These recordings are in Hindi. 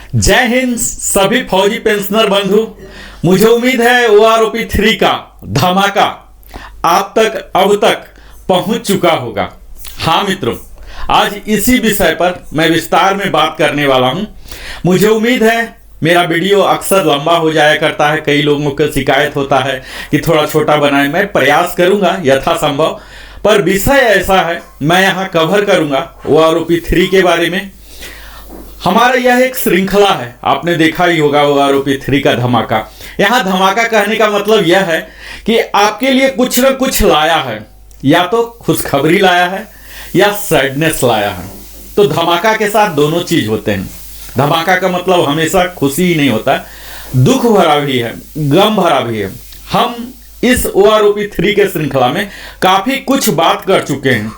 जय हिंद सभी फौजी पेंशनर बंधु। मुझे उम्मीद है OROP 3 का धमाका आप तक अब तक पहुंच चुका होगा। हाँ मित्रों, आज इसी विषय पर मैं विस्तार में बात करने वाला हूं। मुझे उम्मीद है मेरा वीडियो अक्सर लंबा हो जाया करता है, कई लोगों को शिकायत होता है कि थोड़ा छोटा बनाए। मैं प्रयास करूंगा यथासंभव, पर विषय ऐसा है मैं यहाँ कवर करूंगा OROP 3 के बारे में। हमारा यह एक श्रृंखला है, आपने देखा ही होगा OROP 3 का धमाका। यहाँ धमाका कहने का मतलब यह है कि आपके लिए कुछ न कुछ लाया है, या तो खुशखबरी लाया है या सैडनेस लाया है। तो धमाका के साथ दोनों चीज होते हैं। धमाका का मतलब हमेशा खुशी ही नहीं होता, दुख भरा भी है, गम भरा भी है। हम इस OROP 3 के श्रृंखला में काफी कुछ बात कर चुके हैं।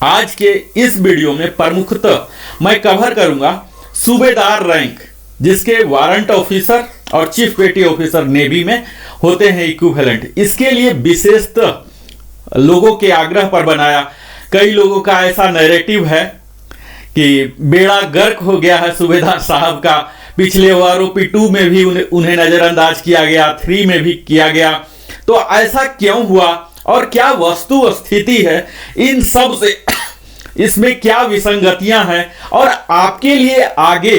आज के इस वीडियो में प्रमुखतः मैं कवर करूंगा सूबेदार रैंक, जिसके वारंट ऑफिसर और चीफ पेटी ऑफिसर नेवी में होते हैं इक्विवेलेंट। इसके लिए विशेषतः लोगों के आग्रह पर बनाया। कई लोगों का ऐसा नैरेटिव है कि बेड़ा गर्क हो गया है सूबेदार साहब का। पिछले OROP 2 में भी उन्हें नजरअंदाज किया गया, 3 में भी किया गया। तो ऐसा क्यों हुआ और क्या वस्तु स्थिति है, इन सब से इसमें क्या विसंगतियां हैं और आपके लिए आगे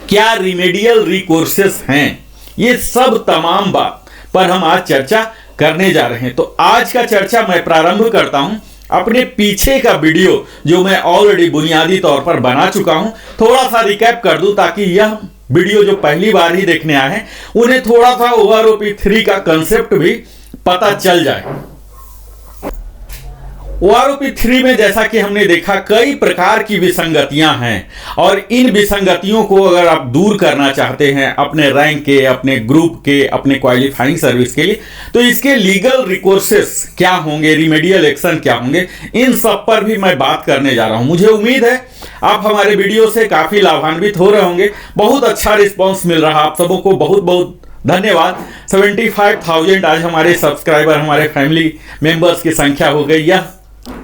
क्या रिमेडियल रिकोर्सेस हैं, ये सब तमाम बात पर हम आज चर्चा करने जा रहे हैं। तो आज का चर्चा मैं प्रारंभ करता हूं अपने पीछे का वीडियो जो मैं ऑलरेडी बुनियादी तौर पर बना चुका हूं। थोड़ा सा रिकैप कर दूं ताकि यह वीडियो जो पहली बार ही देखने आए हैं उन्हें थोड़ा सा OROP 3 का कंसेप्ट भी पता चल जाए। OROP 3 में जैसा कि हमने देखा कई प्रकार की विसंगतियां हैं, और इन विसंगतियों को अगर आप दूर करना चाहते हैं अपने रैंक के, अपने ग्रुप के, अपने क्वालिफाइंग सर्विस के लिए, तो इसके लीगल रिकोर्सेस क्या होंगे, रिमेडियल एक्शन क्या होंगे, इन सब पर भी मैं बात करने जा रहा हूं। मुझे उम्मीद है आप हमारे वीडियो से काफी लाभान्वित हो रहे होंगे। बहुत अच्छा रिस्पॉन्स मिल रहा है आप सबों को, बहुत बहुत धन्यवाद। 75,000 आज हमारे सब्सक्राइबर, हमारे फैमिली मेंबर्स की संख्या हो गई। यह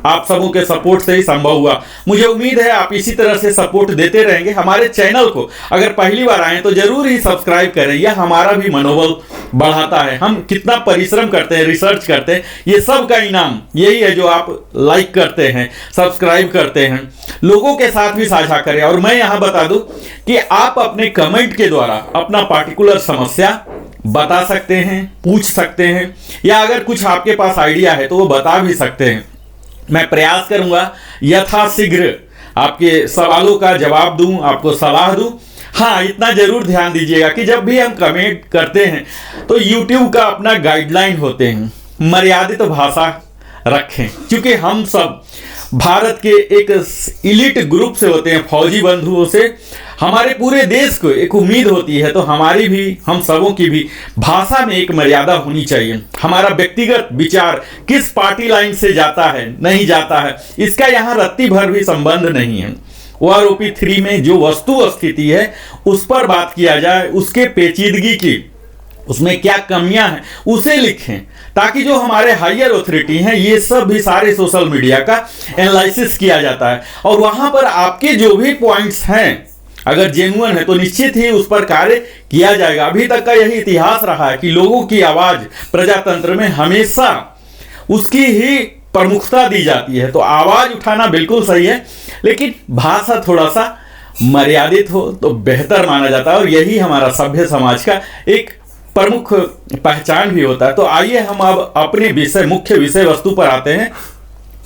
आप सबों के सपोर्ट से ही संभव हुआ। मुझे उम्मीद है आप इसी तरह से सपोर्ट देते रहेंगे। हमारे चैनल को अगर पहली बार आए तो जरूर ही सब्सक्राइब करें, यह हमारा भी मनोबल बढ़ाता है। हम कितना परिश्रम करते हैं, रिसर्च करते हैं, ये सब का इनाम यही है जो आप लाइक करते हैं, सब्सक्राइब करते हैं। लोगों के साथ भी साझा करें। और मैं यहां बता दूं कि आप अपने कमेंट के द्वारा अपना पार्टिकुलर समस्या बता सकते हैं, पूछ सकते हैं, या अगर कुछ आपके पास आइडिया है तो वो बता भी सकते हैं। मैं प्रयास करूंगा यथाशीघ्र आपके सवालों का जवाब दूं, आपको सलाह दूं। हाँ, इतना जरूर ध्यान दीजिएगा कि जब भी हम कमेंट करते हैं तो YouTube का अपना गाइडलाइन होते हैं, मर्यादित भाषा रखें, क्योंकि हम सब भारत के एक इलीट ग्रुप से होते हैं, फौजी बंधुओं से हमारे पूरे देश को एक उम्मीद होती है। तो हमारी भी, हम सबों की भी भाषा में एक मर्यादा होनी चाहिए। हमारा व्यक्तिगत विचार किस पार्टी लाइन से जाता है, नहीं जाता है, इसका यहाँ रत्ती भर भी संबंध नहीं है। OROP 3 में जो वस्तु स्थिति है उस पर बात किया जाए, उसके पेचीदगी की, उसमें क्या कमियां हैं उसे लिखें, ताकि जो हमारे हायर अथॉरिटी हैं, ये सब भी सारे सोशल मीडिया का एनालिसिस किया जाता है, और वहां पर आपके जो भी पॉइंट्स हैं अगर जेन्युइन है तो निश्चित ही उस पर कार्य किया जाएगा। अभी तक का यही इतिहास रहा है कि लोगों की आवाज प्रजातंत्र में हमेशा उसकी ही प्रमुखता दी जाती है। तो आवाज उठाना बिल्कुल सही है, लेकिन भाषा थोड़ा सा मर्यादित हो तो बेहतर माना जाता है, और यही हमारा सभ्य समाज का एक प्रमुख पहचान भी होता है। तो आइए हम अब अपने विषय, मुख्य विषय वस्तु पर आते हैं।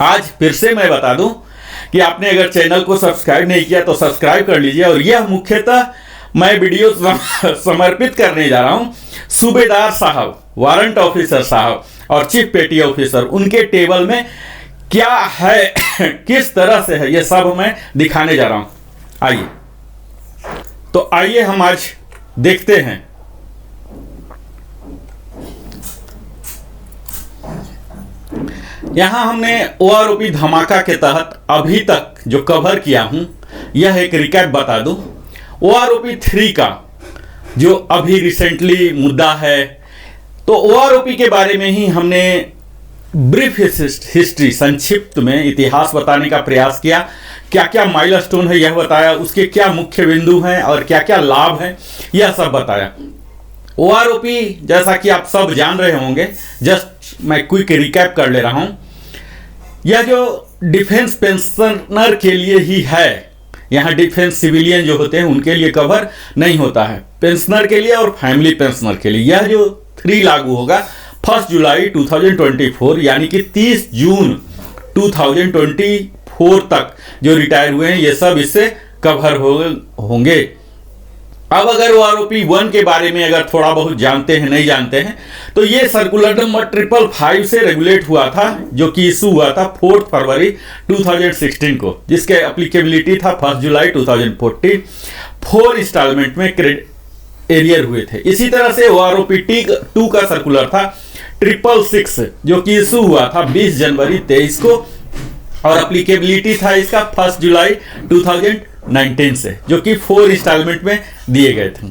आज फिर से मैं बता दूं कि आपने अगर चैनल को सब्सक्राइब नहीं किया तो सब्सक्राइब कर लीजिए। और यह मुख्यतः मैं वीडियो समर्पित करने जा रहा हूं सूबेदार साहब, वारंट ऑफिसर साहब और चीफ पेटी ऑफिसर, उनके टेबल में क्या है, किस तरह से है, यह सब मैं दिखाने जा रहा हूं। आइए, तो आइए हम आज देखते हैं। यहां हमने OROP धमाका के तहत अभी तक जो कवर किया हूं, यह एक रिकैप बता दूं। OROP 3 का जो अभी रिसेंटली मुद्दा है, तो OROP के बारे में ही हमने ब्रीफ हिस्ट्री, संक्षिप्त में इतिहास बताने का प्रयास किया, क्या क्या माइलस्टोन है यह बताया, उसके क्या मुख्य बिंदु हैं और क्या क्या लाभ हैं यह सब बताया। ओआरओपी जैसा कि आप सब जान रहे होंगे, जस्ट मैं क्विक रिकैप कर ले रहा हूं, यह जो डिफेंस पेंशनर के लिए ही है, यहाँ डिफेंस सिविलियन जो होते हैं उनके लिए कवर नहीं होता है, पेंशनर के लिए और फैमिली पेंशनर के लिए। यह जो 3 लागू होगा 1 जुलाई 2024 यानी कि 30 जून 2024 तक जो रिटायर हुए हैं ये सब इससे कवर होंगे। अब अगर ओआरओपी 1 के बारे में अगर थोड़ा बहुत जानते हैं, नहीं जानते हैं, तो ये सर्कुलर नंबर 555 से रेगुलेट हुआ था, जो कि इशू हुआ था 4 फरवरी 2016 को, जिसके एप्लीकेबिलिटी था 1 जुलाई 2014। 4 इंस्टॉलमेंट में एरियर हुए थे। इसी तरह से ओआरओपी 2 का सर्कुलर था 666, जो कि इशू हुआ था 20 जनवरी 23 को, और एप्लीकेबिलिटी था इसका 1 जुलाई 2019 से, जो कि 4 इंस्टॉलमेंट में दिए गए थे।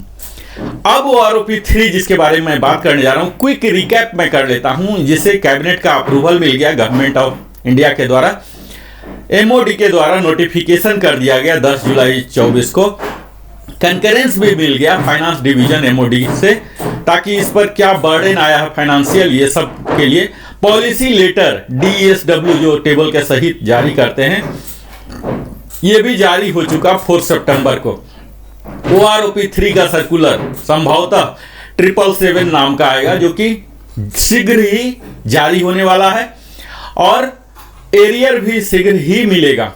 अब ओआरओपी 3 जिसके बारे में मैं बात करने जा रहा हूं, क्विक रिकैप मैं कर लेता हूं, जिसे कैबिनेट का अप्रूवल मिल गया, गवर्नमेंट ऑफ इंडिया के द्वारा, एमओडी के द्वारा नोटिफिकेशन कर दिया गया 10 जुलाई 24 को, कंकरेंस भी मिल गया फाइनेंस डिवीजन एमओडी से, ताकि इस पर क्या बर्डन आया है फाइनेंशियल, ये सब के लिए पॉलिसी लेटर डीएसडब्ल्यू जो टेबल के सहित जारी करते हैं, ये भी जारी हो चुका 4 सितंबर को। ओआरओपी 3 का सर्कुलर संभवतः 777 नाम का आएगा, जो कि शीघ्र ही जारी होने वाला है, और एरियर भी शीघ्र ही मिलेगा।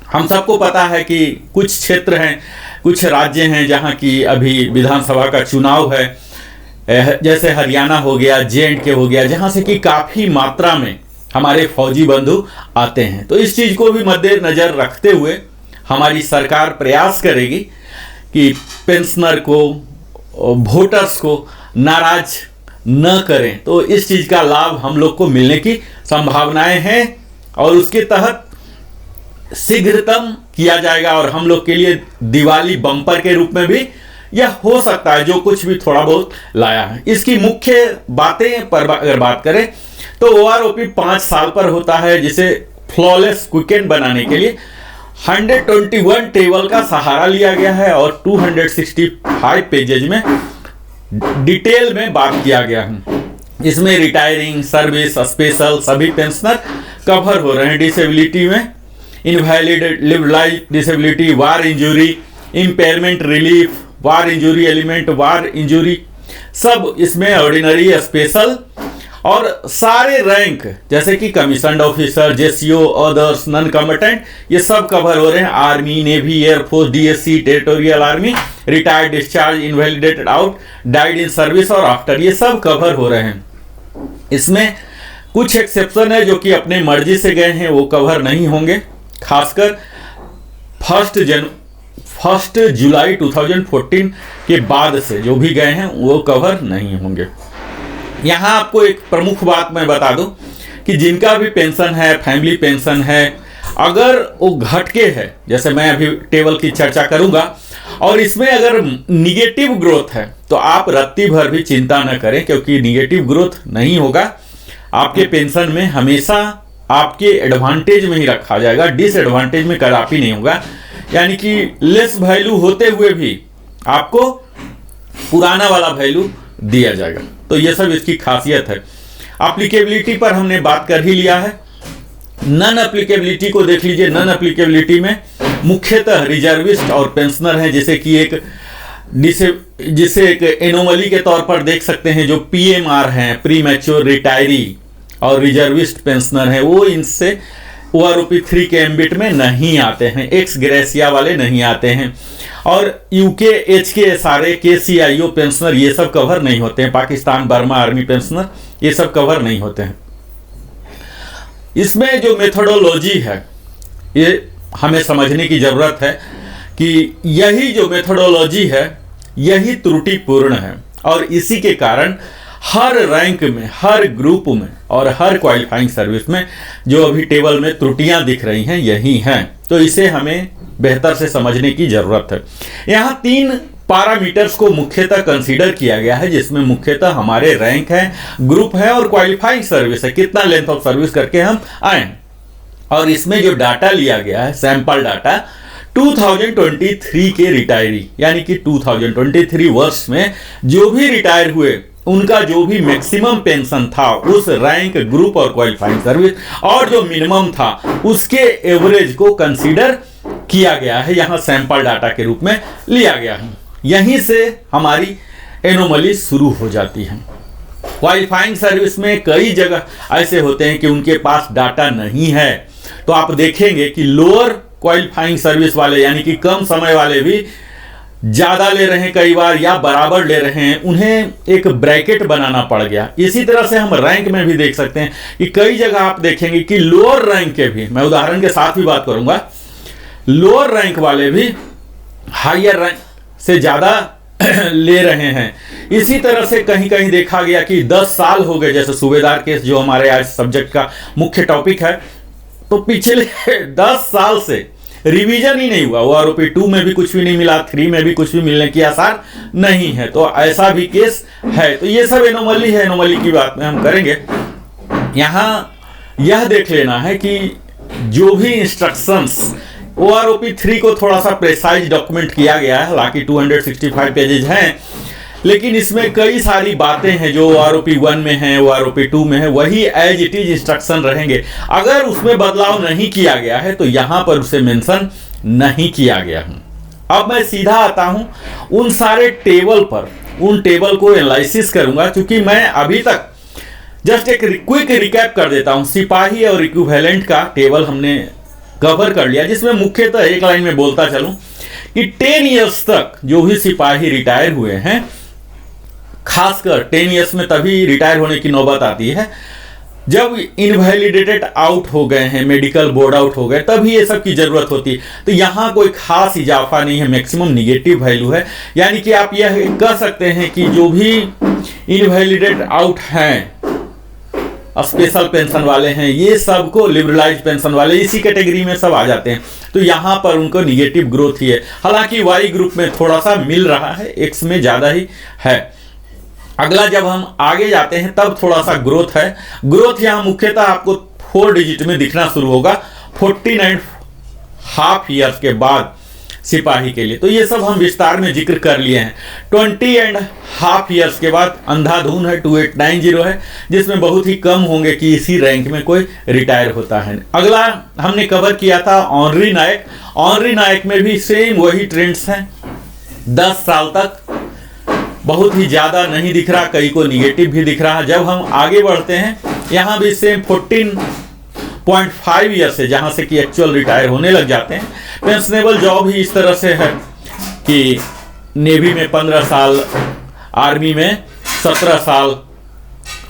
हम सबको पता है कि कुछ क्षेत्र हैं, कुछ राज्य हैं जहां की अभी विधानसभा का चुनाव है, जैसे हरियाणा हो गया, जे&के हो गया, जहां से कि काफी मात्रा में हमारे फौजी बंधु आते हैं। तो इस चीज को भी मद्देनजर रखते हुए हमारी सरकार प्रयास करेगी कि पेंशनर को, वोटर्स को नाराज न करें। तो इस चीज का लाभ हम लोग को मिलने की संभावनाएं हैं, और उसके तहत शीघ्रतम किया जाएगा, और हम लोग के लिए दिवाली बम्पर के रूप में भी यह हो सकता है, जो कुछ भी थोड़ा बहुत लाया है। इसकी मुख्य बातें पर अगर बात करें तो ओआरओपी 5 साल पर होता है, जिसे फ्लॉलेस क्विकेन बनाने के लिए 121 टेबल का सहारा लिया गया है, और 265 पेजेज में डिटेल में बात किया गया है। इसमें रिटायरिंग, सर्विस, स्पेशल सभी पेंशनर कवर हो रहे हैं। डिसेबिलिटी में इनवैलिड लिव लाइफ डिसेबिलिटी, वार इंजरी, इम्पेयरमेंट रिलीफ, वार इंजरी एलिमेंट, वार इंजरी, सब इसमें ऑर्डिनरी, स्पेशल, और सारे रैंक जैसे कि commissioned officer, JCO, others, non combatant, ये सब कवर हो रहे हैं। Army, navy, air force, DSC, territorial army, retired, discharge, invalidated out, died in service और आफ्टर, ये सब कवर हो रहे हैं। इसमें कुछ एक्सेप्शन है जो कि अपने मर्जी से गए हैं, वो कवर नहीं होंगे। खासकर 1 जुलाई 2014 के बाद से जो भी गए हैं वो कवर नहीं होंगे। यहाँ आपको एक प्रमुख बात मैं बता दूं कि जिनका भी पेंशन है, फैमिली पेंशन है, अगर वो घटके है, जैसे मैं अभी टेबल की चर्चा करूंगा, और इसमें अगर निगेटिव ग्रोथ है तो आप रत्ती भर भी चिंता न करें, क्योंकि निगेटिव ग्रोथ नहीं होगा। आपके पेंशन में हमेशा आपके एडवांटेज में ही रखा जाएगा, डिसएडवांटेज में कदापि नहीं होगा। यानी कि लेस वैल्यू होते हुए भी आपको पुराना वाला वैल्यू दिया जाएगा। तो ये सब इसकी खासियत है। एप्लीकेबिलिटी पर हमने बात कर ही लिया है। नॉन एप्लीकेबिलिटी को देख लीजिए। नॉन एप्लीकेबिलिटी में मुख्यतः रिजर्विस्ट और पेंशनर हैं, जैसे कि जिसे एक एनोमली के तौर पर देख सकते हैं, जो पीएमआर हैं, प्री मैच्योर रिटायरी, और रिजर्विस्ट पेंशनर हैं, वो इनसे ओआरओपी 3 के एम्बिट में नहीं आते हैं, एक्स ग्रेसिया वाले नहीं आते हैं, और यूके, एचके, सारे केसीआईओ पेंशनर ये सब कवर नहीं होते हैं। पाकिस्तान बर्मा आर्मी पेंशनर ये सब कवर नहीं होते हैं। इसमें जो मेथोडोलॉजी है ये हमें समझने की जरूरत है कि यही जो मेथोडोलॉजी है यही त्रुटिपूर्ण है, और इसी के कारण हर रैंक में, हर ग्रुप में और हर क्वालिफाइंग सर्विस में जो अभी टेबल में त्रुटियां दिख रही हैं यही हैं। तो इसे हमें बेहतर से समझने की जरूरत है। यहाँ 3 पैरामीटर्स को मुख्यतः कंसीडर किया गया है, जिसमें मुख्यतः हमारे रैंक है, ग्रुप है और क्वालिफाइंग सर्विस है, कितना लेंथ ऑफ सर्विस करके हम आए। और इसमें जो डाटा लिया गया है, सैंपल डाटा 2023 के रिटायरी, यानी कि 2023 वर्ष में जो भी रिटायर हुए उनका जो भी मैक्सिमम पेंशन था उस रैंक, ग्रुप और क्वालिफाइंग सर्विस और जो मिनिमम था उसके एवरेज को कंसीडर किया गया है, यहां सैंपल डाटा के रूप में लिया गया है। यहीं से हमारी एनोमली शुरू हो जाती है। क्वालिफाइंग सर्विस में कई जगह ऐसे होते हैं कि उनके पास डाटा नहीं है, तो आप देखेंगे कि लोअर क्वालिफाइंग सर्विस वाले यानी कि कम समय वाले भी ज्यादा ले रहे हैं कई बार या बराबर ले रहे हैं, उन्हें एक ब्रैकेट बनाना पड़ गया। इसी तरह से हम रैंक में भी देख सकते हैं कि कई जगह आप देखेंगे कि लोअर रैंक के भी, मैं उदाहरण के साथ भी बात करूंगा, लोअर रैंक वाले भी हायर रैंक से ज्यादा ले रहे हैं। इसी तरह से कहीं कहीं देखा गया कि 10 साल हो गए, जैसे सूबेदार केस जो हमारे आज सब्जेक्ट का मुख्य टॉपिक है, तो पिछले 10 साल से रिवीजन ही नहीं हुआ। वो आरोपी 2 में भी कुछ भी नहीं मिला, 3 में भी कुछ भी मिलने की आसार नहीं है, तो ऐसा भी केस है। तो ये सब एनोमली है, एनोमली की बात में हम करेंगे। यहां यह देख लेना है कि जो भी इंस्ट्रक्शंस OROP 3 को थोड़ा सा प्रेसाइज डॉक्यूमेंट किया गया है, हालांकि 265 पेजेज हैं, लेकिन इसमें कई सारी बातें हैं जो OROP 1 में है, OROP 2 में है, वही एज इट इज इंस्ट्रक्शन रहेंगे। अगर उसमें बदलाव नहीं किया गया है तो यहां पर उसे मेंशन नहीं किया गया है। अब मैं सीधा आता हूं उन सारे टेबल पर, उन टेबल को एनालिसिस करूंगा, क्योंकि मैं अभी तक जस्ट एक क्विक रिकैप कर देता हूं। सिपाही और इक्विवेलेंट का टेबल हमने कवर कर लिया, जिसमें मुख्यतः एक लाइन में बोलता चलूं कि 10 इयर्स तक जो भी सिपाही रिटायर हुए हैं, खासकर 10 इयर्स में तभी रिटायर होने की नौबत आती है जब इनवैलिडेटेड आउट हो गए हैं, मेडिकल बोर्ड आउट हो गए, तभी ये सब की जरूरत होती है। तो यहां कोई खास इजाफा नहीं है, मैक्सिमम निगेटिव वैल्यू है। यानी कि आप यह कह सकते हैं कि जो भी इनवैलिडेट आउट हैं, स्पेशल पेंशन वाले हैं, ये सबको लिबरलाइज पेंशन वाले इसी कैटेगरी में सब आ जाते हैं, तो यहां पर उनको निगेटिव ग्रोथ ही है। हालांकि वाई ग्रुप में थोड़ा सा मिल रहा है, एक्स में ज्यादा ही है। अगला जब हम आगे जाते हैं तब थोड़ा सा ग्रोथ है। ग्रोथ यहां मुख्यतः आपको 4 डिजिट में दिखना शुरू होगा 14.5 ईयर्स के बाद सिपाही के लिए। तो ये सब हम विस्तार में जिक्र कर लिए हैं। 20.5 ईयर्स के बाद अंधाधुन है, 2890 है, जिसमें बहुत ही कम होंगे कि इसी रैंक में कोई रिटायर होता है। अगला हमने कवर किया था ऑनरी नायक। ऑनरी नायक में भी सेम वही ट्रेंड्स हैं। 10 साल तक बहुत ही ज्यादा नहीं दिख रहा, कई को निगेटिव भी दिख रहा है। जब हम आगे बढ़ते हैं यहां भी सेम 14.5 ईयर से, जहां से कि एक्चुअल रिटायर होने लग जाते हैं। पेंशनेबल जॉब ही इस तरह से है कि नेवी में 15 साल, आर्मी में 17 साल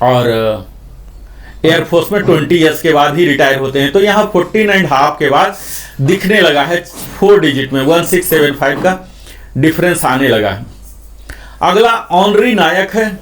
और एयरफोर्स में 20 ईयर्स के बाद ही रिटायर होते हैं। तो यहाँ 14.5 के बाद दिखने लगा है 4 डिजिट में 1675 का डिफरेंस आने लगा है। अगला ऑनरी नायक है।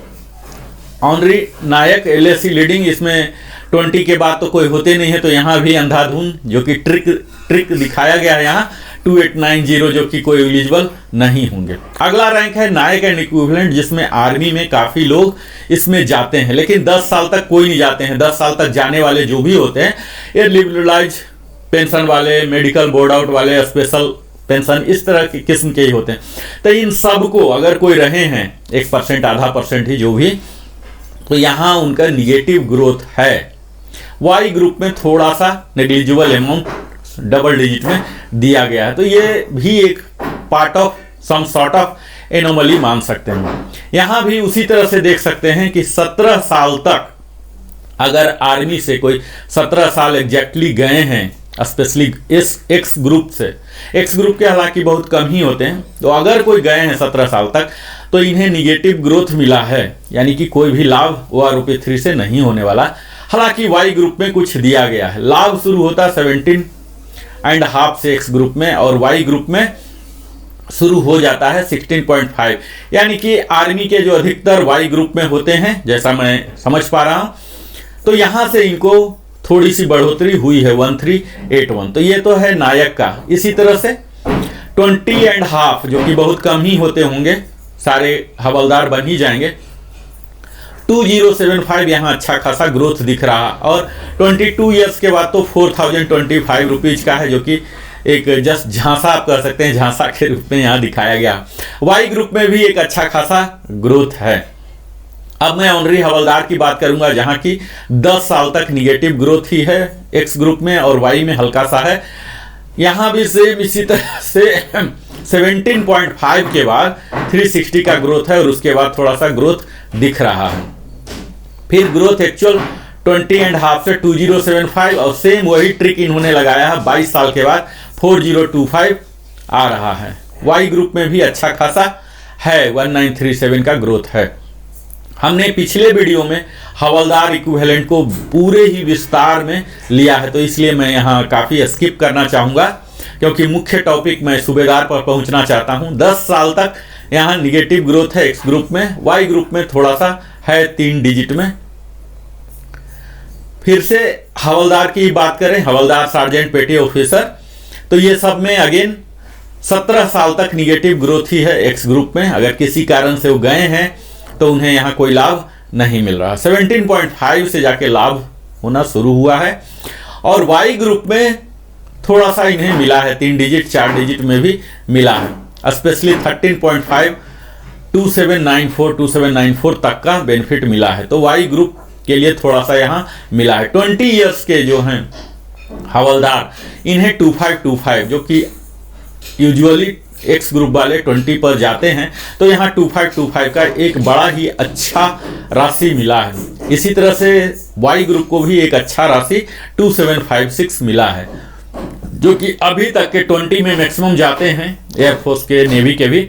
ऑनरी नायक LAC लीडिंग, इसमें 20 के बाद तो कोई होते नहीं है, तो यहाँ भी अंधाधुन जो कि ट्रिक दिखाया गया है यहाँ 2890, जो कि कोई एलिजिबल नहीं होंगे। अगला रैंक है नायक एंड इक्विवेलेंट, जिसमें आर्मी में काफी लोग इसमें जाते हैं, लेकिन 10 साल तक कोई नहीं जाते हैं। 10 साल तक जाने वाले जो भी होते हैं ये लिबरलाइज पेंशन वाले, मेडिकल बोर्ड आउट वाले, स्पेशल पेंशन, इस तरह के किस्म के ही होते हैं। तो इन सब को अगर कोई रहे हैं 1%, आधा % ही जो भी, तो यहाँ उनका निगेटिव ग्रोथ है। वाई ग्रुप में थोड़ा सा नेग्लिजिबल अमाउंट डबल डिजिट में दिया गया है, तो ये भी एक part of some sort of anomaly मान सकते हैं। यहाँ भी उसी तरह से देख सकते हैं कि 17 साल तक अगर आर्मी से कोई 17 साल एग्जैक्टली गए हैं, स्पेशली इस एक्स ग्रुप से, एक्स ग्रुप के हालांकि बहुत कम ही होते हैं, तो अगर कोई गए हैं 17 साल तक तो इन्हें निगेटिव ग्रोथ मिला है, यानी कि कोई भी लाभ OROP 3 से नहीं होने वाला। हालांकि वाई ग्रुप में कुछ दिया गया है, लाभ शुरू होता 17.5 से एक्स ग्रुप में, और वाई ग्रुप में शुरू हो जाता है 16.5, यानी कि आर्मी के जो अधिकतर वाई ग्रुप में होते हैं, जैसा मैं समझ पा रहा हूं, तो यहां से इनको थोड़ी सी बढ़ोतरी हुई है 1381। तो ये तो है नायक का। इसी तरह से 20.5 जो कि बहुत कम ही होते होंगे, सारे हवलदार बन ही जाएंगे। 2075 यहाँ अच्छा खासा ग्रोथ दिख रहा, और 22 ईयर्स के बाद तो 4025 रुपीज का है, जो कि एक जस्ट झांसा आप कह सकते हैं, झांसा के रूप में यहाँ दिखाया गया। वाई ग्रुप में भी एक अच्छा खासा ग्रोथ है। अब मैं ऑनरी हवलदार की बात करूंगा, जहां की 10 साल तक निगेटिव ग्रोथ ही है एक्स ग्रुप में, और वाई में हल्का सा है। यहां भी सेम इसी तरह से 17.5 के बाद 360 का ग्रोथ है, और उसके बाद थोड़ा सा ग्रोथ दिख रहा है। फिर ग्रोथ एक्चुअल 20.5 से 2075, और सेम वही ट्रिक इन्होंने लगाया है 22 साल के बाद 4025 आ रहा है। वाई ग्रुप में भी अच्छा खासा है, 1937 का ग्रोथ है। हमने पिछले वीडियो में हवलदार इक्विवेलेंट को पूरे ही विस्तार में लिया है, तो इसलिए मैं यहाँ काफ़ी स्किप करना चाहूँगा, क्योंकि मुख्य टॉपिक मैं सूबेदार पर पहुँचना चाहता हूँ। 10 साल तक यहाँ निगेटिव ग्रोथ है एक्स ग्रुप में, वाई ग्रुप में थोड़ा सा है 3 डिजिट में। फिर से हवलदार की बात करें, हवलदार सार्जेंट पेटी ऑफिसर, तो ये सब में अगेन 17 साल तक निगेटिव ग्रोथ ही है एक्स ग्रुप में। अगर किसी कारण से वो गए हैं तो उन्हें यहाँ कोई लाभ नहीं मिल रहा। 17.5 से जाके लाभ होना शुरू हुआ है, और वाई ग्रुप में थोड़ा सा इन्हें मिला है, 3 डिजिट 4 डिजिट में भी मिला है, स्पेशली 13.5 2794 तक का बेनिफिट मिला है। तो वाई ग्रुप के लिए थोड़ा सा यहाँ मिला है। 20 ईयर्स के जो हैं हवलदार, इन्हें 2525, जो कि यूजुअली एक्स ग्रुप वाले 20 पर जाते हैं, तो यहाँ 2525 का एक बड़ा ही अच्छा राशि मिला है। इसी तरह से वाई ग्रुप को भी एक अच्छा राशि 2756 मिला है, जो कि अभी तक के 20 में मैक्सिमम जाते हैं एयरफोर्स के, नेवी के भी,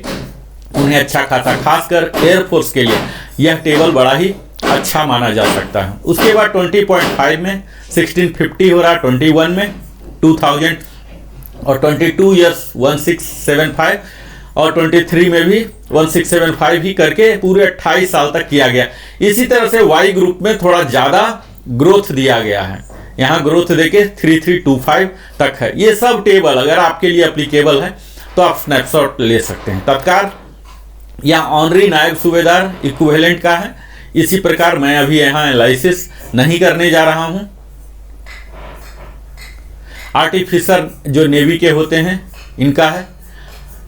उन्हें अच्छा खासा, खासकर एयरफोर्स के लिए यह टेबल बड़ा ही अच्छा माना जा सकता है। उसके बाद 20.5 में 1650 हो रहा, 21 में 2000, और 22 ईयर्स 1675, और 23 में भी 1675 ही करके पूरे 28 साल तक किया गया। इसी तरह से वाई ग्रुप में थोड़ा ज़्यादा ग्रोथ दिया गया है, यहाँ ग्रोथ देके 3325 तक है। ये सब टेबल अगर आपके लिए एप्लीकेबल है तो आप स्नैपशॉट ले सकते हैं तत्काल। यहाँ ऑनरी नायब सूबेदार इक्विवेलेंट का है। इसी प्रकार मैं अभी यहाँ एनालिसिस नहीं करने जा रहा हूँ। आर्टिफिसर जो नेवी के होते हैं इनका है।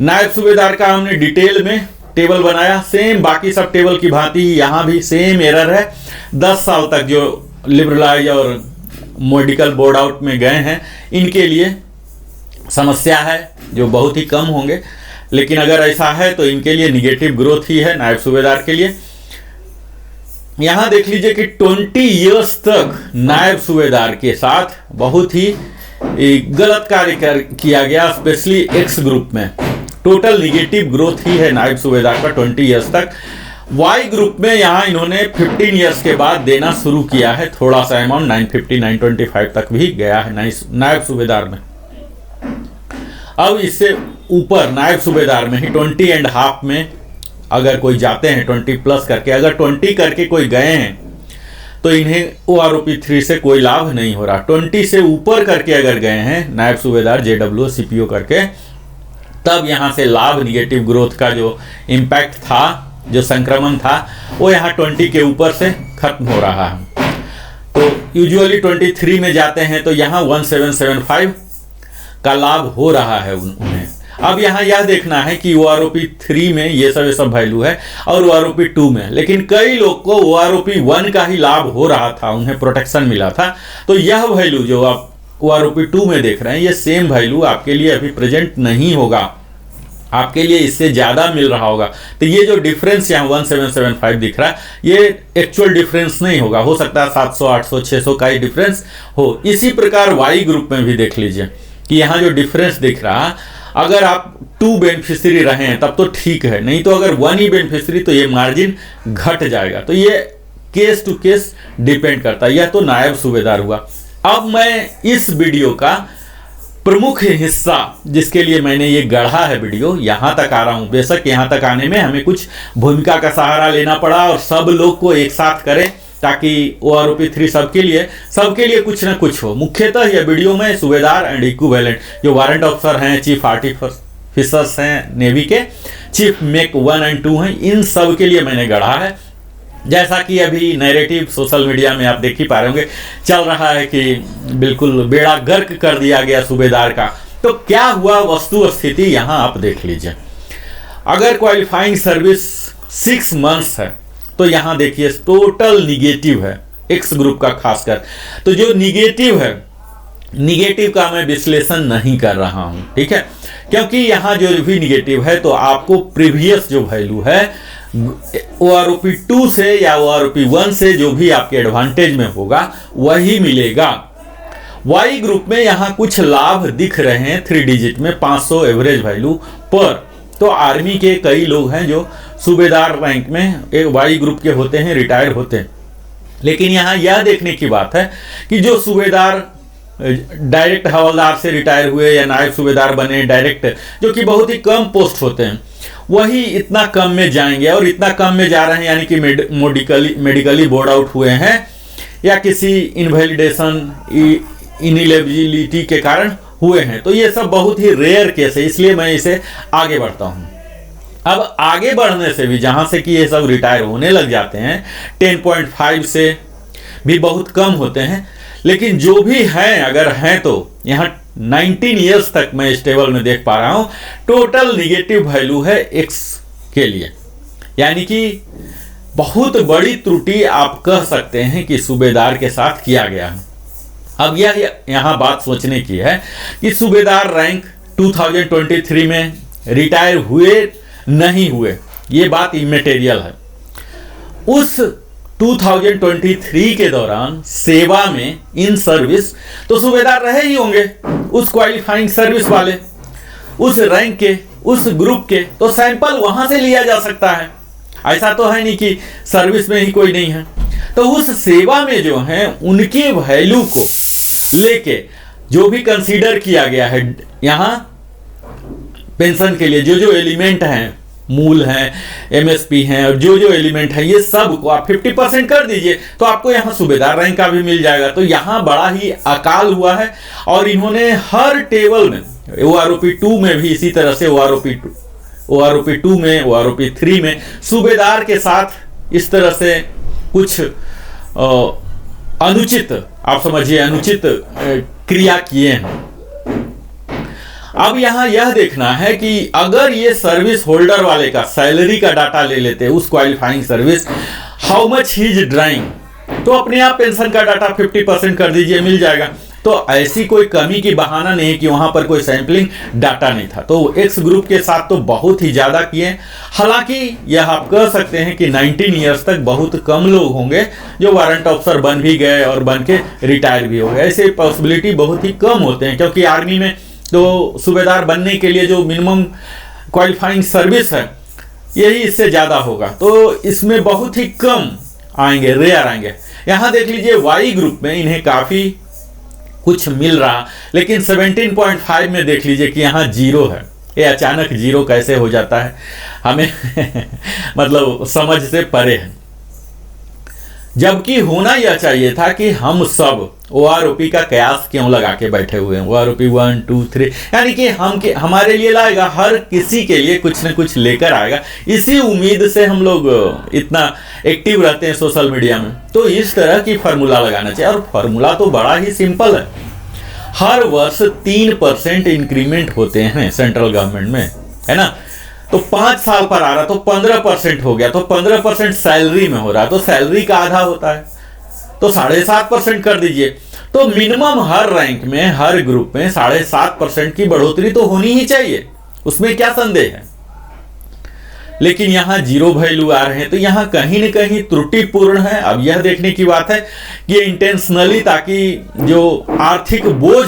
नायब सूबेदार का हमने डिटेल में टेबल बनाया, सेम बाकी सब टेबल की भांति यहाँ भी सेम एरर है। 10 साल तक जो लिबरलाइज और मेडिकल बोर्ड आउट में गए हैं, इनके लिए समस्या है जो बहुत ही कम होंगे, लेकिन अगर ऐसा है तो इनके लिए निगेटिव ग्रोथ ही है नायब सूबेदार के लिए। यहाँ देख लीजिए कि 20 ईयर्स तक नायब सूबेदार के साथ बहुत ही गलत कार्य किया गया, स्पेशली एक्स ग्रुप में टोटल निगेटिव ग्रोथ ही है नायब सूबेदार का 20 ईयर्स तक। वाई ग्रुप में यहाँ इन्होंने 15 ईयर्स के बाद देना शुरू किया है, थोड़ा सा अमाउंट 950 925 तक भी गया है नायब सूबेदार में। अब इससे ऊपर नायब सूबेदार में ही 20.5 में अगर कोई जाते हैं 20 प्लस करके, अगर 20 करके कोई गए हैं तो इन्हें OROP 3 से कोई लाभ नहीं हो रहा। 20 से ऊपर करके अगर गए हैं नायब सूबेदार JWO CPO करके, तब यहाँ से लाभ निगेटिव ग्रोथ का जो इम्पैक्ट था, जो संक्रमण था, वो यहाँ 20 के ऊपर से खत्म हो रहा है। तो यूजुअली 23 में जाते हैं तो यहाँ 1775 का लाभ हो रहा है उन्हें। अब यहाँ यह देखना है कि OROP 3 में ये सब वैल्यू है और OROP 2 में, लेकिन कई लोग को OROP 1 का ही लाभ हो रहा था, उन्हें प्रोटेक्शन मिला था। तो यह वैल्यू जो आप OROP 2 में देख रहे हैं, ये सेम वैल्यू आपके लिए अभी प्रेजेंट नहीं होगा, आपके लिए इससे ज़्यादा मिल रहा होगा। तो ये जो डिफरेंस यहाँ 1775 दिख रहा है, ये एक्चुअल डिफरेंस नहीं होगा, हो सकता है 700 800 600 का ही डिफरेंस हो। इसी प्रकार वाई ग्रुप में भी देख लीजिए कि यहाँ जो डिफरेंस दिख रहा है, अगर आप 2 बेनिफिशियरी रहे हैं तब तो ठीक है, नहीं तो अगर 1 ही बेनिफिशियरी तो ये मार्जिन घट जाएगा। तो ये केस टू केस डिपेंड करता है। यह तो नायब सूबेदार हुआ। अब मैं इस वीडियो का प्रमुख हिस्सा, जिसके लिए मैंने ये गढ़ा है वीडियो, यहाँ तक आ रहा हूँ। बेशक यहाँ तक आने में हमें कुछ भूमिका का सहारा लेना पड़ा और सब लोग को एक साथ करें ताकि OROP 3 सबके लिए कुछ ना कुछ हो। मुख्यतः यह वीडियो में सूबेदार एंड इक्विवेलेंट जो वारंट ऑफिसर हैं, चीफ ऑफिसर्स हैं नेवी के, चीफ मेक 1 और 2 हैं, इन सब के लिए मैंने गढ़ा है। जैसा कि अभी नैरेटिव सोशल मीडिया में आप देख ही पा रहे होंगे चल रहा है कि बिल्कुल बेड़ा गर्क कर दिया गया सूबेदार का। तो क्या हुआ वस्तु स्थिति यहाँ आप देख लीजिए। अगर क्वालिफाइंग सर्विस 6 मंथ्स है तो यहाँ देखिए टोटल निगेटिव है एक्स ग्रुप का खासकर। तो जो निगेटिव है, निगेटिव का मैं विश्लेषण नहीं कर रहा हूं, ठीक है, क्योंकि यहाँ जो भी निगेटिव है तो आपको प्रीवियस जो वैल्यू है OROP 2 से या OROP 1 से जो भी आपके एडवांटेज में होगा वही मिलेगा। वाई ग्रुप में यहाँ कुछ लाभ दिख रहे हैं 3 डिजिट में 500 एवरेज वैल्यू पर। तो आर्मी के कई लोग हैं जो सूबेदार रैंक में एक वाई ग्रुप के होते हैं, रिटायर होते हैं। लेकिन यहाँ यह देखने की बात है कि जो सूबेदार डायरेक्ट हवलदार से रिटायर हुए या नायब सूबेदार बने डायरेक्ट, जो कि बहुत ही कम पोस्ट होते हैं, वही इतना कम में जाएंगे। और इतना कम में जा रहे हैं यानी कि मेडिकली बोर्ड आउट हुए हैं या किसी इनवैलिडेशन इनएलिजिबिलिटी के कारण हुए हैं। तो ये सब बहुत ही रेयर केस है, इसलिए मैं इसे आगे बढ़ता हूँ। अब आगे बढ़ने से भी जहां से कि ये सब रिटायर होने लग जाते हैं 10.5 से भी बहुत कम होते हैं, लेकिन जो भी हैं अगर हैं तो यहाँ 19 ईयर्स तक मैं इस टेबल में देख पा रहा हूं टोटल निगेटिव वैल्यू है एक्स के लिए, यानी कि बहुत बड़ी त्रुटि आप कह सकते हैं कि सूबेदार के साथ किया गया है। अब यह यहाँ बात सोचने की है कि सूबेदार रैंक 2023 में रिटायर हुए नहीं हुए, ये बात इमेटेरियल है। उस 2023 के दौरान सेवा में इन सर्विस तो सूबेदार रहे ही होंगे, उस क्वालिफाइंग सर्विस वाले, उस रैंक के, उस ग्रुप के, तो सैंपल वहां से लिया जा सकता है। ऐसा तो है नहीं कि सर्विस में ही कोई नहीं है। तो उस सेवा में जो है उनके वैल्यू को लेके जो भी कंसीडर किया गया है यहाँ पेंशन के लिए, जो जो एलिमेंट हैं, मूल हैं, एमएसपी हैं और जो जो एलिमेंट है, ये सब को आप 50% कर दीजिए तो आपको यहाँ सूबेदार रैंक का भी मिल जाएगा। तो यहाँ बड़ा ही अकाल हुआ है और इन्होंने हर टेबल में OROP 2 में भी इसी तरह से OROP 2 में, OROP 3 में सूबेदार के साथ इस तरह से कुछ अनुचित, आप समझिए अनुचित क्रिया किए हैं। अब यहाँ यह देखना है कि अगर ये सर्विस होल्डर वाले का सैलरी का डाटा ले लेते उस qualifying service, how much he is drawing, तो अपने आप पेंशन का डाटा 50% कर दीजिए, मिल जाएगा। तो ऐसी कोई कमी की बहाना नहीं कि वहां पर कोई सैंपलिंग डाटा नहीं था। तो एक्स ग्रुप के साथ तो बहुत ही ज्यादा किए। हालांकि यह आप कह सकते हैं कि 19 ईयर्स तक बहुत कम लोग होंगे जो वारंट ऑफिसर बन भी गए और बन के रिटायर भी हो गए। ऐसे पॉसिबिलिटी बहुत ही कम होते हैं, क्योंकि आर्मी में तो सूबेदार बनने के लिए जो मिनिमम क्वालिफाइंग सर्विस है यही इससे ज़्यादा होगा। तो इसमें बहुत ही कम आएंगे, रेयर आएंगे। यहाँ देख लीजिए वाई ग्रुप में इन्हें काफ़ी कुछ मिल रहा, लेकिन 17.5 में देख लीजिए कि यहाँ 0 है। ये अचानक 0 कैसे हो जाता है हमें मतलब समझ से परे है। जबकि होना यह चाहिए था कि हम सब OROP का कयास क्यों लगा के बैठे हुए हैं, OROP 1, 2, 3, यानी कि हमारे लिए लाएगा, हर किसी के लिए कुछ न कुछ लेकर आएगा। इसी उम्मीद से हम लोग इतना एक्टिव रहते हैं सोशल मीडिया में। तो इस तरह की फार्मूला लगाना चाहिए, और फार्मूला तो बड़ा ही सिंपल है। हर वर्ष 3% इंक्रीमेंट होते हैं सेंट्रल गवर्नमेंट में, है ना। तो 5 साल पर आ रहा तो 15% हो गया, तो 15% सैलरी में हो रहा, तो सैलरी का आधा होता है, तो 7.5% कर दीजिए। तो मिनिमम हर रैंक में, हर ग्रुप में 7.5% की बढ़ोतरी तो होनी ही चाहिए, उसमें क्या संदेह है। लेकिन यहाँ 0 वैल्यू आ रहे हैं, तो यहाँ कहीं न कहीं त्रुटिपूर्ण है। अब यह देखने की बात है कि इंटेंशनली, ताकि जो आर्थिक बोझ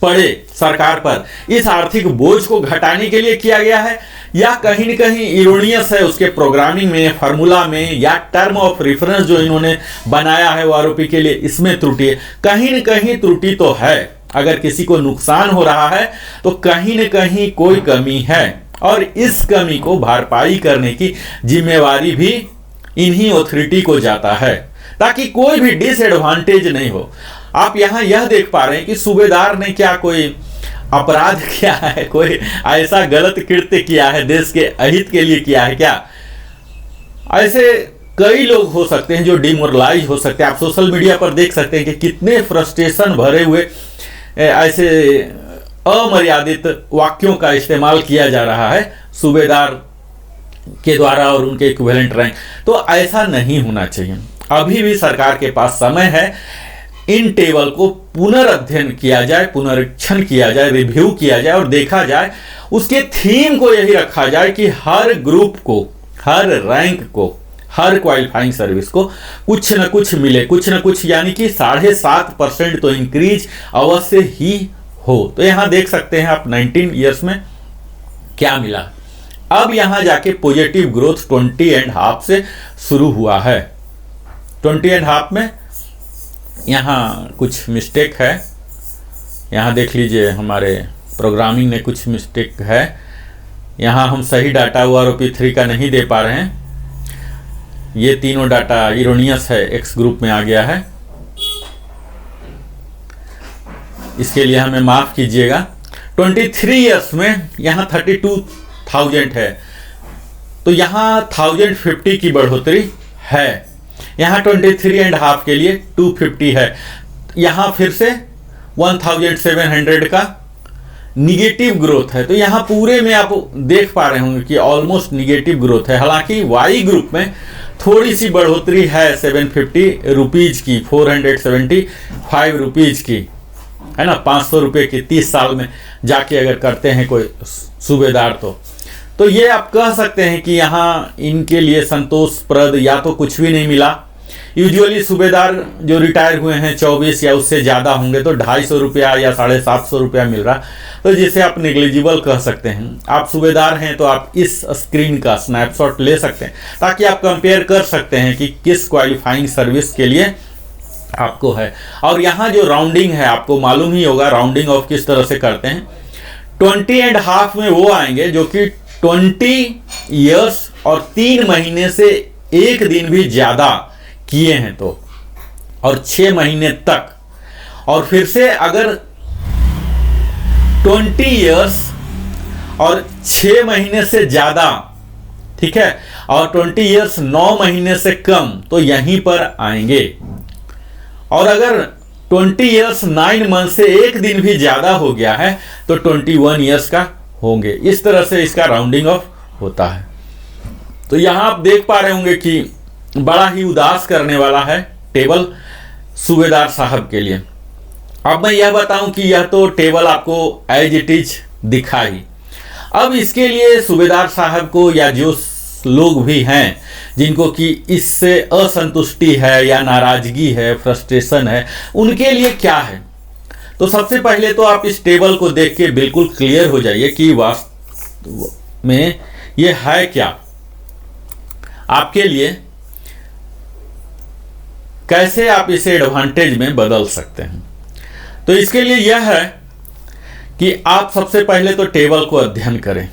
पड़े सरकार पर, इस आर्थिक बोझ को घटाने के लिए किया गया है, या कहीं न कहीं इरोनियस है उसके प्रोग्रामिंग में, फार्मूला में, या टर्म ऑफ रेफरेंस जो इन्होंने बनाया है OROP के लिए, इसमें त्रुटि है। कहीं न कहीं त्रुटि तो है। अगर किसी को नुकसान हो रहा है तो कहीं न कहीं कोई कमी है, और इस कमी को भरपाई करने की जिम्मेवारी भी इन्हीं अथॉरिटी को जाता है, ताकि कोई भी डिसएडवांटेज नहीं हो। आप यहाँ यह देख पा रहे हैं कि सूबेदार ने क्या कोई अपराध किया है, कोई ऐसा गलत कृत्य किया है, देश के अहित के लिए किया है क्या? ऐसे कई लोग हो सकते हैं जो डिमोरलाइज हो सकते हैं। आप सोशल मीडिया पर देख सकते हैं कि कितने फ्रस्ट्रेशन भरे हुए ऐसे अमर्यादित वाक्यों का इस्तेमाल किया जा रहा है सूबेदार के द्वारा और उनके इक्विवेलेंट रैंक। तो ऐसा नहीं होना चाहिए। अभी भी सरकार के पास समय है, इन टेबल को पुनर्अध्ययन किया जाए, पुनरीक्षण किया जाए, रिव्यू किया जाए और देखा जाए। उसके थीम को यही रखा जाए कि हर ग्रुप को, हर रैंक को, हर क्वालिफाइंग सर्विस को कुछ न कुछ मिले, कुछ न कुछ, यानी कि 7.5% तो इंक्रीज अवश्य ही हो। तो यहां देख सकते हैं आप 19 ईयर्स में क्या मिला। अब यहां जाके पॉजिटिव ग्रोथ 20.5 से शुरू हुआ है। 20.5 में यहाँ कुछ मिस्टेक है, यहाँ देख लीजिए हमारे प्रोग्रामिंग में कुछ मिस्टेक है। यहाँ हम सही डाटा OROP3 का नहीं दे पा रहे हैं। ये तीनों डाटा इरोनियस है, एक्स ग्रुप में आ गया है, इसके लिए हमें माफ कीजिएगा। 23 ईयर्स में यहाँ 32,000 है, तो यहाँ 1050 की बढ़ोतरी है। यहाँ 23.5 के लिए 250 है। यहाँ फिर से 1700 का निगेटिव ग्रोथ है। तो यहाँ पूरे में आप देख पा रहे होंगे कि ऑलमोस्ट निगेटिव ग्रोथ है। हालांकि वाई ग्रुप में थोड़ी सी बढ़ोतरी है 750 रुपीज की, 475 रुपीज की, है ना, 500 रुपये की 30 साल में जाके अगर करते हैं कोई सूबेदार तो ये आप कह सकते हैं कि यहाँ इनके लिए संतोषप्रद या तो कुछ भी नहीं मिला। यूजुअली सूबेदार जो रिटायर हुए हैं 24 या उससे ज़्यादा होंगे तो 250 रुपया या 750 रुपया मिल रहा, तो जिसे आप नेग्लिजिबल कह सकते हैं। आप सूबेदार हैं तो आप इस स्क्रीन का स्नैपशॉट ले सकते हैं ताकि आप कंपेयर कर सकते हैं कि किस क्वालिफाइंग सर्विस के लिए आपको है। और यहाँ जो राउंडिंग है आपको मालूम ही होगा राउंडिंग ऑफ किस तरह से करते हैं। 20.5 में वो आएंगे जो कि 20 ईयर्स और 3 महीने से एक दिन भी ज़्यादा किए हैं तो, और 6 महीने तक। और फिर से अगर 20 ईयर्स और 6 महीने से ज़्यादा, ठीक है, और 20 ईयर्स 9 महीने से कम तो यहीं पर आएंगे। और अगर 20 ईयर्स 9 मंथ से एक दिन भी ज़्यादा हो गया है तो 21 ईयर्स का होंगे। इस तरह से इसका राउंडिंग ऑफ होता है। तो यहाँ आप देख पा रहे होंगे कि बड़ा ही उदास करने वाला है टेबल सूबेदार साहब के लिए। अब मैं यह बताऊं कि यह तो टेबल आपको एज इट इज दिखा ही। अब इसके लिए सूबेदार साहब को या जो लोग भी हैं जिनको कि इससे असंतुष्टि है या नाराजगी है, फ्रस्ट्रेशन है, उनके लिए क्या है। तो सबसे पहले तो आप इस टेबल को देख के बिल्कुल क्लियर हो जाइए कि वास्तव में ये है क्या आपके लिए, कैसे आप इसे एडवांटेज में बदल सकते हैं। तो इसके लिए यह है कि आप सबसे पहले तो टेबल को अध्ययन करें,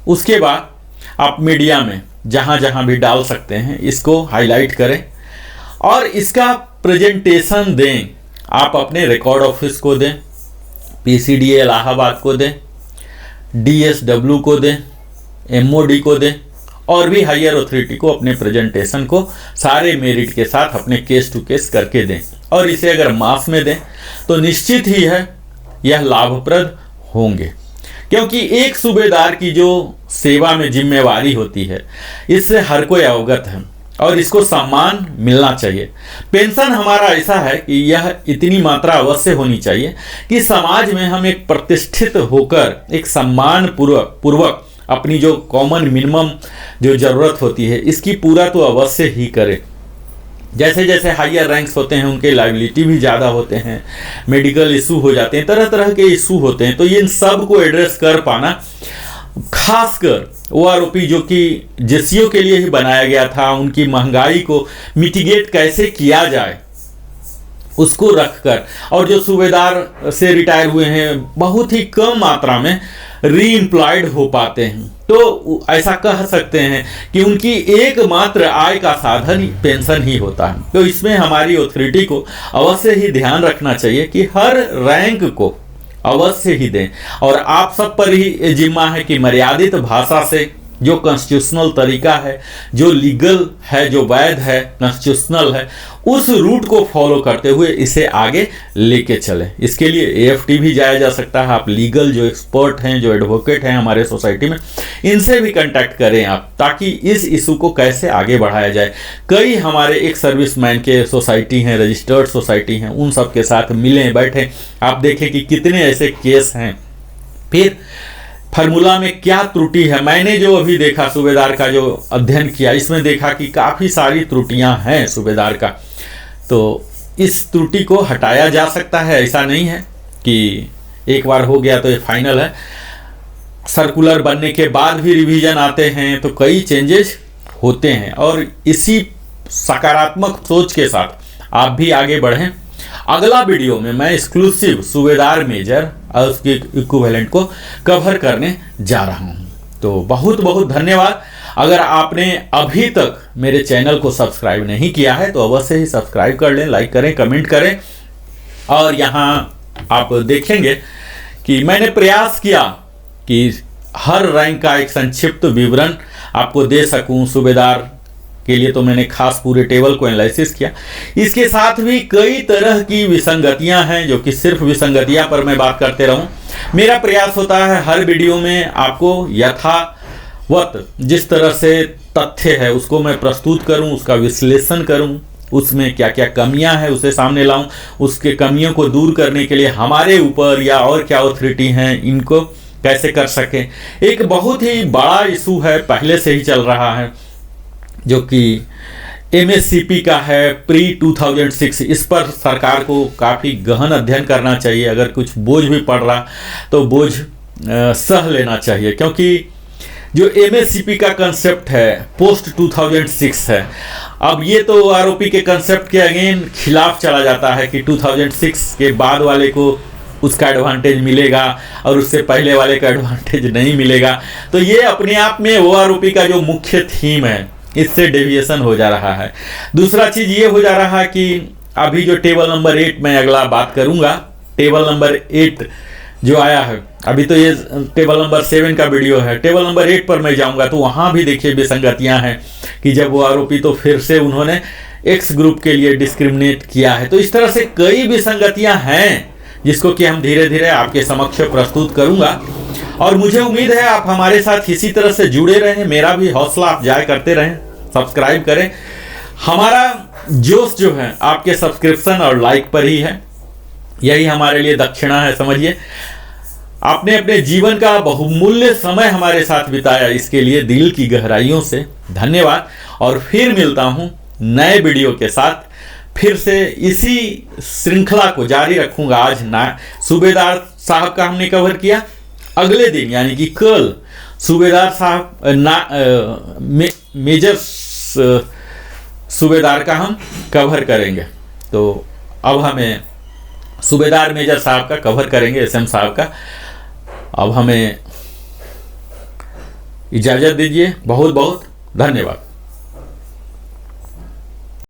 उसके बाद आप मीडिया में जहां जहां भी डाल सकते हैं इसको हाईलाइट करें और इसका प्रेजेंटेशन दें। आप अपने रिकॉर्ड ऑफिस को दें, PCDA इलाहाबाद को दें, DSW को दें, MOD को दें और भी हायर अथॉरिटी को अपने प्रेजेंटेशन को सारे मेरिट के साथ अपने केस टू केस करके दें। और इसे अगर मास में दें तो निश्चित ही है यह लाभप्रद होंगे, क्योंकि एक सूबेदार की जो सेवा में जिम्मेवारी होती है इससे हर कोई अवगत है और इसको सम्मान मिलना चाहिए। पेंशन हमारा ऐसा है कि यह इतनी मात्रा अवश्य होनी चाहिए कि समाज में हम एक प्रतिष्ठित होकर एक सम्मान पूर्वक अपनी जो कॉमन मिनिमम जो ज़रूरत होती है इसकी पूरा तो अवश्य ही करें। जैसे जैसे हायर रैंक्स होते हैं उनके लाइबिलिटी भी ज़्यादा होते हैं, मेडिकल इशू हो जाते हैं, तरह तरह के इशू होते हैं। तो इन सब को एड्रेस कर पाना, खासकर OROP जो कि JCO के लिए ही बनाया गया था, उनकी महंगाई को मिटिगेट कैसे किया जाए उसको रखकर, और जो सूबेदार से रिटायर हुए हैं बहुत ही कम मात्रा में रीएम्प्लॉयड हो पाते हैं, तो ऐसा कह सकते हैं कि उनकी एकमात्र आय का साधन पेंशन ही होता है। तो इसमें हमारी अथॉरिटी को अवश्य ही ध्यान रखना चाहिए कि हर रैंक को अवश्य ही दें। और आप सब पर ही जिम्मा है कि मर्यादित भाषा से, जो कॉन्स्टिट्यूशनल तरीका है, जो लीगल है, जो वैध है, कॉन्स्टिट्यूशनल है, उस रूट को फॉलो करते हुए इसे आगे लेके चलें। इसके लिए एएफटी भी जाया जा सकता है। आप लीगल जो एक्सपर्ट हैं, जो एडवोकेट हैं हमारे सोसाइटी में, इनसे भी कांटेक्ट करें आप, ताकि इस इशू को कैसे आगे बढ़ाया जाए। कई हमारे एक सर्विसमैन के सोसाइटी हैं, रजिस्टर्ड सोसाइटी हैं, उन सब के साथ मिलें, बैठें, आप देखें कि कितने ऐसे केस हैं, फिर फार्मूला में क्या त्रुटि है। मैंने जो अभी देखा, सूबेदार का जो अध्ययन किया, इसमें देखा कि काफ़ी सारी त्रुटियां हैं सूबेदार का। तो इस त्रुटि को हटाया जा सकता है, ऐसा नहीं है कि एक बार हो गया तो ये फाइनल है। सर्कुलर बनने के बाद भी रिवीजन आते हैं, तो कई चेंजेस होते हैं, और इसी सकारात्मक सोच के साथ आप भी आगे बढ़ें। अगला वीडियो में मैं एक्सक्लूसिव सूबेदार मेजर और उसके इक्विवेलेंट को कवर करने जा रहा हूं। तो बहुत बहुत धन्यवाद। अगर आपने अभी तक मेरे चैनल को सब्सक्राइब नहीं किया है तो अवश्य ही सब्सक्राइब कर लें, लाइक करें, कमेंट करें। और यहाँ आप देखेंगे कि मैंने प्रयास किया कि हर रैंक का एक संक्षिप्त विवरण आपको दे सकूं। सूबेदार के लिए तो मैंने खास पूरे टेबल को एनालिसिस किया। इसके साथ भी कई तरह की विसंगतियां हैं, जो कि सिर्फ विसंगतियां पर मैं बात करते रहूं। मेरा प्रयास होता है हर वीडियो में आपको यथावत जिस तरह से तथ्य है उसको मैं प्रस्तुत करूं, उसका विश्लेषण करूं, उसमें क्या क्या कमियां हैं उसे सामने लाऊं, उसके कमियों को दूर करने के लिए हमारे ऊपर या और क्या ऑथोरिटी हैं इनको कैसे कर सकें। एक बहुत ही बड़ा इशू है, पहले से ही चल रहा है, जो कि एमएससीपी का है, प्री 2006। इस पर सरकार को काफ़ी गहन अध्ययन करना चाहिए। अगर कुछ बोझ भी पड़ रहा तो बोझ सह लेना चाहिए, क्योंकि जो एमएससीपी का कंसेप्ट है पोस्ट 2006 है। अब ये तो आरओपी के कंसेप्ट के अगेन खिलाफ चला जाता है कि 2006 के बाद वाले को उसका एडवांटेज मिलेगा और उससे पहले वाले का एडवांटेज नहीं मिलेगा। तो ये अपने आप में ओआरओपी का जो मुख्य थीम है, इससे डेविएशन हो जा रहा है। दूसरा चीज ये हो जा रहा है कि अभी जो टेबल नंबर 8 मैं अगला बात करूंगा, टेबल नंबर 8 जो आया है, अभी तो ये टेबल नंबर 7 का वीडियो है, टेबल नंबर 8 पर मैं जाऊंगा तो वहां भी देखिए विसंगतियां हैं कि जब वो आरोपी तो फिर से उन्होंने एक्स ग्रुप के लिए डिस्क्रिमिनेट किया है। तो इस तरह से कई विसंगतियां हैं जिसको कि हम धीरे धीरे आपके समक्ष प्रस्तुत करूंगा। और मुझे उम्मीद है आप हमारे साथ इसी तरह से जुड़े रहें। मेरा भी हौसला आप जाए करते रहें, सब्सक्राइब करें। हमारा जोश जो है आपके सब्सक्रिप्शन और लाइक पर ही है, यही हमारे लिए दक्षिणा है, समझिए। आपने अपने जीवन का बहुमूल्य समय हमारे साथ बिताया, इसके लिए दिल की गहराइयों से धन्यवाद। और फिर मिलता हूं नए वीडियो के साथ, फिर से इसी श्रृंखला को जारी रखूंगा। आज सूबेदार साहब का हमने कवर किया, अगले दिन यानी कि कल सूबेदार साहब मेजर सूबेदार का हम कवर करेंगे। तो अब हमें सूबेदार मेजर साहब का कवर करेंगे, एसएम साहब का। अब हमें इजाज़त दीजिए, बहुत बहुत धन्यवाद।